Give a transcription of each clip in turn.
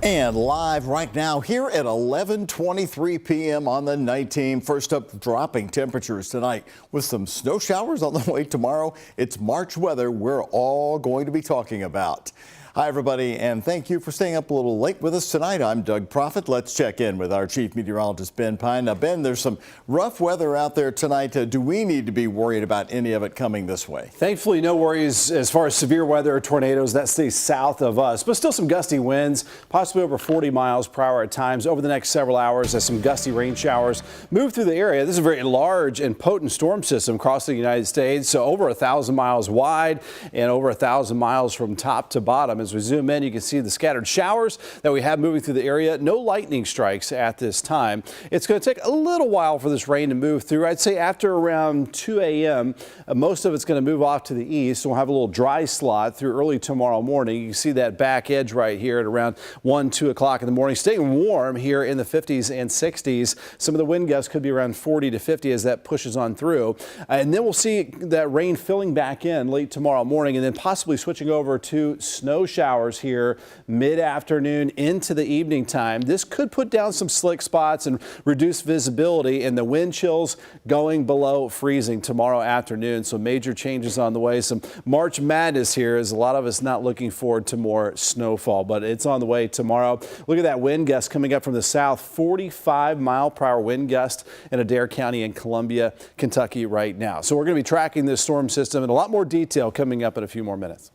And live right now here at 11:23 p.m. on the night team. First up, dropping temperatures tonight with some snow showers on the way tomorrow. It's March weather we're all going to be talking about. Hi, everybody, and thank you for staying up a little late with us tonight. I'm Doug Proffitt. Let's check in with our chief meteorologist, Ben Pine. Now, Ben, there's some rough weather out there tonight. Do we need to be worried about any of it coming this way? Thankfully, no worries as far as severe weather or tornadoes. That stays south of us, but still some gusty winds, possibly over 40 miles per hour at times over the next several hours as some gusty rain showers move through the area. This is a very large and potent storm system across the United States, so over 1,000 miles wide and over 1,000 miles from top to bottom. As we zoom in, you can see the scattered showers that we have moving through the area. No lightning strikes at this time. It's going to take a little while for this rain to move through. I'd say after around 2 a.m., most of it's going to move off to the east. We'll have a little dry slot through early tomorrow morning. You can see that back edge right here at around 1, 2 o'clock in the morning. Staying warm here in the 50s and 60s. Some of the wind gusts could be around 40 to 50 as that pushes on through. And then we'll see that rain filling back in late tomorrow morning and then possibly switching over to snow showers here mid-afternoon into the evening time. This could put down some slick spots and reduce visibility, and the wind chills going below freezing tomorrow afternoon. So major changes on the way. Some March madness here as a lot of us not looking forward to more snowfall, but it's on the way tomorrow. Look at that wind gust coming up from the south, 45-mile-per-hour wind gust in Adair County in Columbia, Kentucky right now. So we're going to be tracking this storm system in a lot more detail coming up in a few more minutes.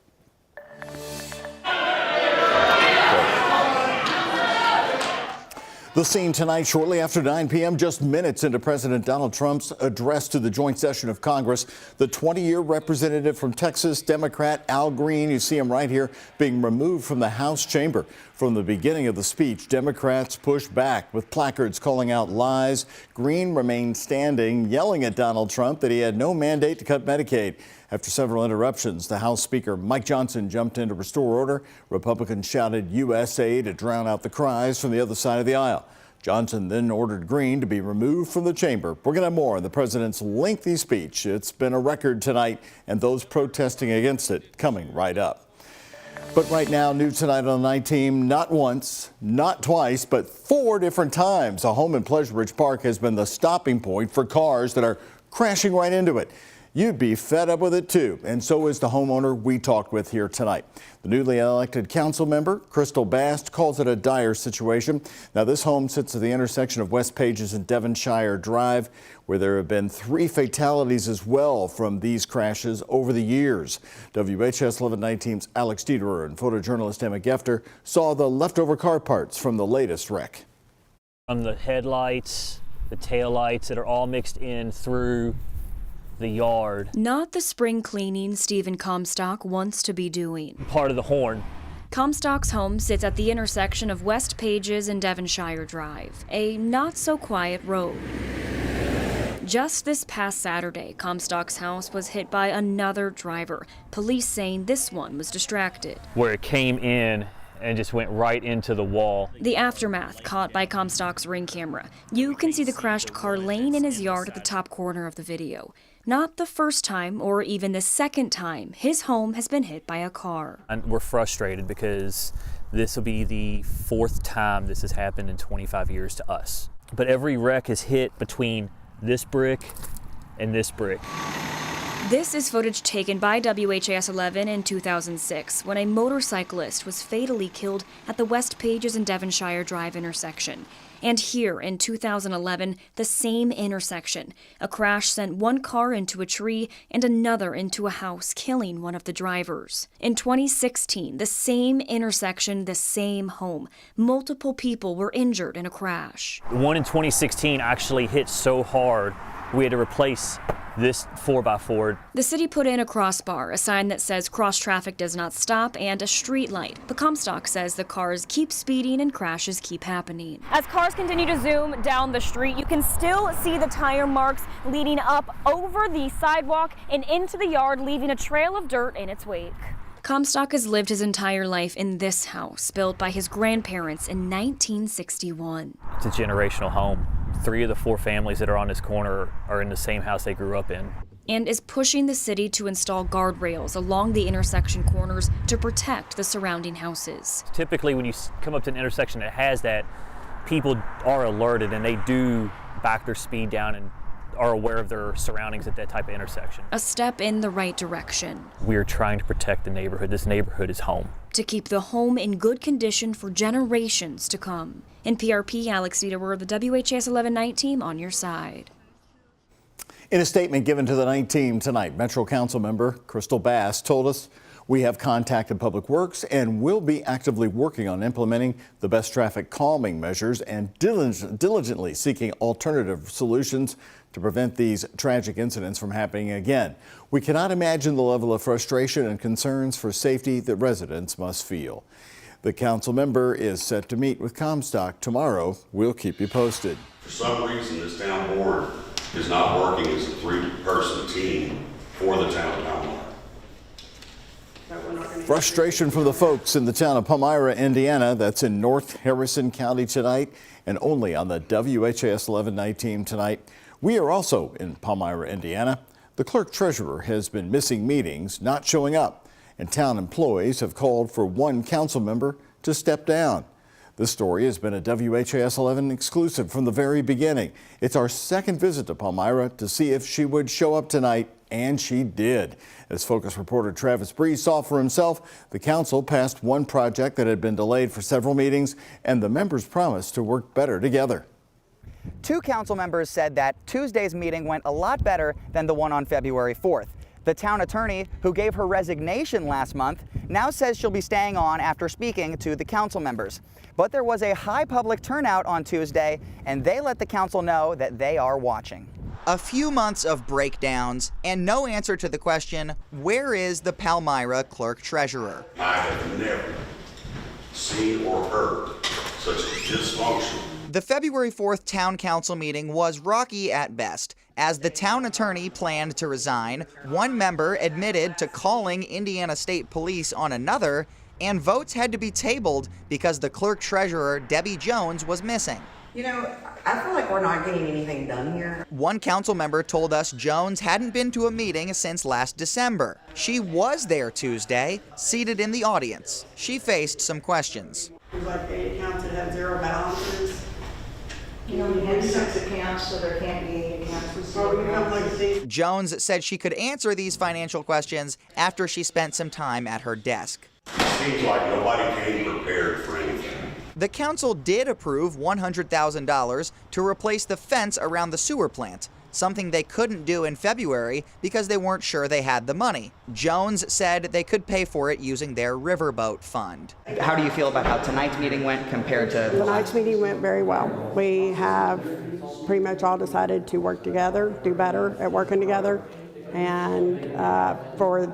The scene tonight shortly after 9 p.m., just minutes into President Donald Trump's address to the joint session of Congress. The 20-year representative from Texas, Democrat Al Green, you see him right here, being removed from the House chamber. From the beginning of the speech, Democrats pushed back with placards calling out lies. Green remained standing, yelling at Donald Trump that he had no mandate to cut Medicaid. After several interruptions, the House Speaker Mike Johnson jumped in to restore order. Republicans shouted USA to drown out the cries from the other side of the aisle. Johnson then ordered Green to be removed from the chamber. We're going to have more on the president's lengthy speech. It's been a record tonight, and those protesting against it coming right up. But right now, new tonight on the night team, not once, not twice, but 4 different times. A home in Pleasure Ridge Park has been the stopping point for cars that are crashing right into it. You'd be fed up with it too, and so is the homeowner we talked with here tonight. The newly elected council member, Crystal Bast, calls it a dire situation. Now, this home sits at the intersection of West Pages and Devonshire Drive, where there have been 3 fatalities as well from these crashes over the years. WHAS11 night team's Alex Dederer and photojournalist Emma Gefter saw the leftover car parts from the latest wreck. From the headlights, the taillights that are all mixed in through the yard. Not the spring cleaning Stephen Comstock wants to be doing. Part of the horn. Comstock's home sits at the intersection of West Pages and Devonshire Drive, a not-so-quiet road. Just this past Saturday, Comstock's house was hit by another driver, police saying this one was distracted. Where it came in and just went right into the wall. The aftermath caught by Comstock's Ring camera. You can see the crashed car laying in his yard at the top corner of the video. Not the first time or even the second time his home has been hit by a car. And we're frustrated because this will be the 4th time this has happened in 25 years to us. But every wreck is hit between this brick and this brick. This is footage taken by WHAS11 in 2006 when a motorcyclist was fatally killed at the West Pages and Devonshire Drive intersection. And here in 2011, the same intersection. A crash sent one car into a tree and another into a house, killing one of the drivers. In 2016, the same intersection, the same home. Multiple people were injured in a crash. The one in 2016 actually hit so hard we had to replace this 4x4. The city put in a crossbar, a sign that says cross traffic does not stop, and a street light. But Comstock says the cars keep speeding and crashes keep happening. As cars continue to zoom down the street, you can still see the tire marks leading up over the sidewalk and into the yard, leaving a trail of dirt in its wake. Comstock has lived his entire life in this house, built by his grandparents in 1961. It's a generational home. 3 of the 4 families that are on this corner are in the same house they grew up in. And is pushing the city to install guardrails along the intersection corners to protect the surrounding houses. Typically, when you come up to an intersection that has that, people are alerted and they do back their speed down and are aware of their surroundings at that type of intersection. A step in the right direction. We're trying to protect the neighborhood. This neighborhood is home. To keep the home in good condition for generations to come. In PRP, Alex Viederer, the WHAS 11 night team on your side. In a statement given to the night team tonight, Metro Council member Crystal Bass told us, "We have contacted Public Works and will be actively working on implementing the best traffic calming measures and diligently seeking alternative solutions to prevent these tragic incidents from happening again. We cannot imagine the level of frustration and concerns for safety that residents must feel." The council member is set to meet with Comstock tomorrow. We'll keep you posted. For some reason, this town board is not working as a 3-person team for the town of Palmyra. Frustration from the folks in the town of Palmyra, Indiana. That's in North Harrison County tonight and only on the WHAS 11 night team tonight. We are also in Palmyra, Indiana. The clerk treasurer has been missing meetings, not showing up, and town employees have called for one council member to step down. This story has been a WHAS 11 exclusive from the very beginning. It's our second visit to Palmyra to see if she would show up tonight, and she did. As Focus reporter Travis Breeze saw for himself, the council passed one project that had been delayed for several meetings, and the members promised to work better together. 2 council members said that Tuesday's meeting went a lot better than the one on February 4th. The town attorney, who gave her resignation last month, now says she'll be staying on after speaking to the council members. But there was a high public turnout on Tuesday, and they let the council know that they are watching. A few months of breakdowns and no answer to the question, where is the Palmyra clerk treasurer? I have never seen or heard such a dysfunction. The February 4th town council meeting was rocky at best. As the town attorney planned to resign, one member admitted to calling Indiana State Police on another, and votes had to be tabled because the clerk treasurer, Debbie Jones, was missing. You know, I feel like we're not getting anything done here. One council member told us Jones hadn't been to a meeting since last December. She was there Tuesday, seated in the audience. She faced some questions. There's like 8 accounts that have 0 balances. You know, we have 6 accounts, so there can't be 8 accounts with 0 balances. Jones said she could answer these financial questions after she spent some time at her desk. It seems like nobody came prepared for anything. The council did approve $100,000 to replace the fence around the sewer plant, something they couldn't do in February because they weren't sure they had the money. Jones said they could pay for it using their riverboat fund. How do you feel about how tonight's meeting went compared to... Tonight's meeting went very well. We have pretty much all decided to work together, do better at working together, and for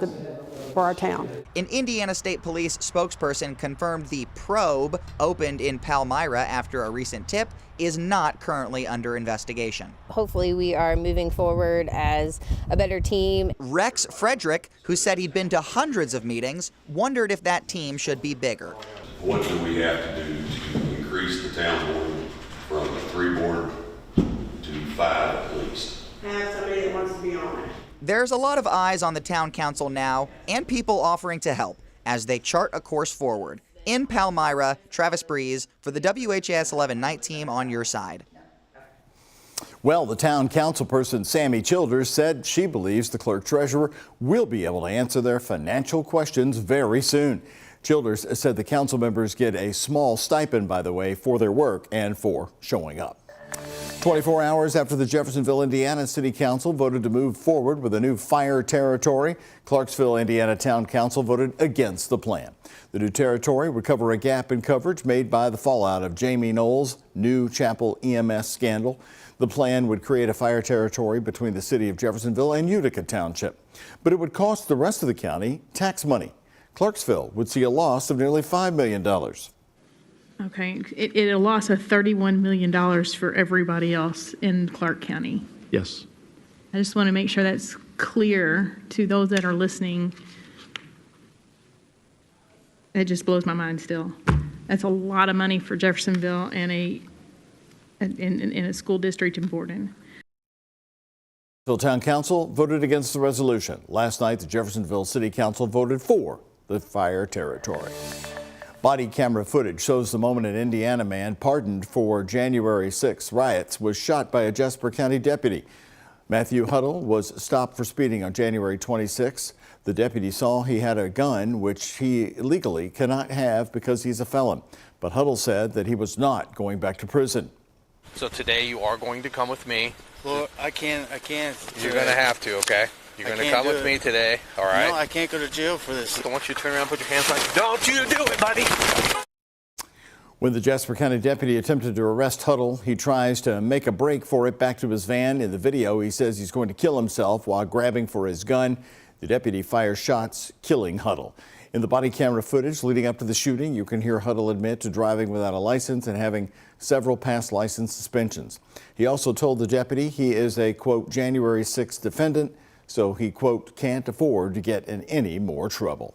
our town. An Indiana State Police spokesperson confirmed the probe, opened in Palmyra after a recent tip, is not currently under investigation. Hopefully we are moving forward as a better team. Rex Frederick, who said he'd been to hundreds of meetings, wondered if that team should be bigger. What do we have to do to increase the town board from a 3-board to 5 at least? Have somebody that wants to be on it. There's a lot of eyes on the town council now and people offering to help as they chart a course forward. In Palmyra, Travis Breeze for the WHAS 11 night team on your side. Well, the town councilperson Sammy Childers said she believes the clerk treasurer will be able to answer their financial questions very soon. Childers said the council members get a small stipend, by the way, for their work and for showing up. 24 hours after the Jeffersonville, Indiana City Council voted to move forward with a new fire territory, Clarksville, Indiana Town Council voted against the plan. The new territory would cover a gap in coverage made by the fallout of Jamie Knowles' New Chapel EMS scandal. The plan would create a fire territory between the city of Jeffersonville and Utica Township, but it would cost the rest of the county tax money. Clarksville would see a loss of nearly $5 million. Okay, it a loss of $31 million for everybody else in Clark County. Yes. I just want to make sure that's clear to those that are listening. It just blows my mind still. That's a lot of money for Jeffersonville and a in a school district in Borden. Town Council voted against the resolution. Last night, the Jeffersonville City Council voted for the fire territory. Body camera footage shows the moment an Indiana man pardoned for January 6 riots was shot by a Jasper County deputy. Matthew Huddle was stopped for speeding on January 26. The deputy saw he had a gun, which he legally cannot have because he's a felon. But Huddle said that he was not going back to prison. So today you are going to come with me. Well, I can't. You're going to have to, okay? You're going to come with me today, all right? No, I can't go to jail for this. I want you to turn around and put your hands like, don't you do it, buddy! When the Jasper County deputy attempted to arrest Huddle, he tries to make a break for it back to his van. In the video, he says he's going to kill himself while grabbing for his gun. The deputy fires shots, killing Huddle. In the body camera footage leading up to the shooting, you can hear Huddle admit to driving without a license and having several past license suspensions. He also told the deputy he is a, quote, January 6th defendant, so he, quote, can't afford to get in any more trouble.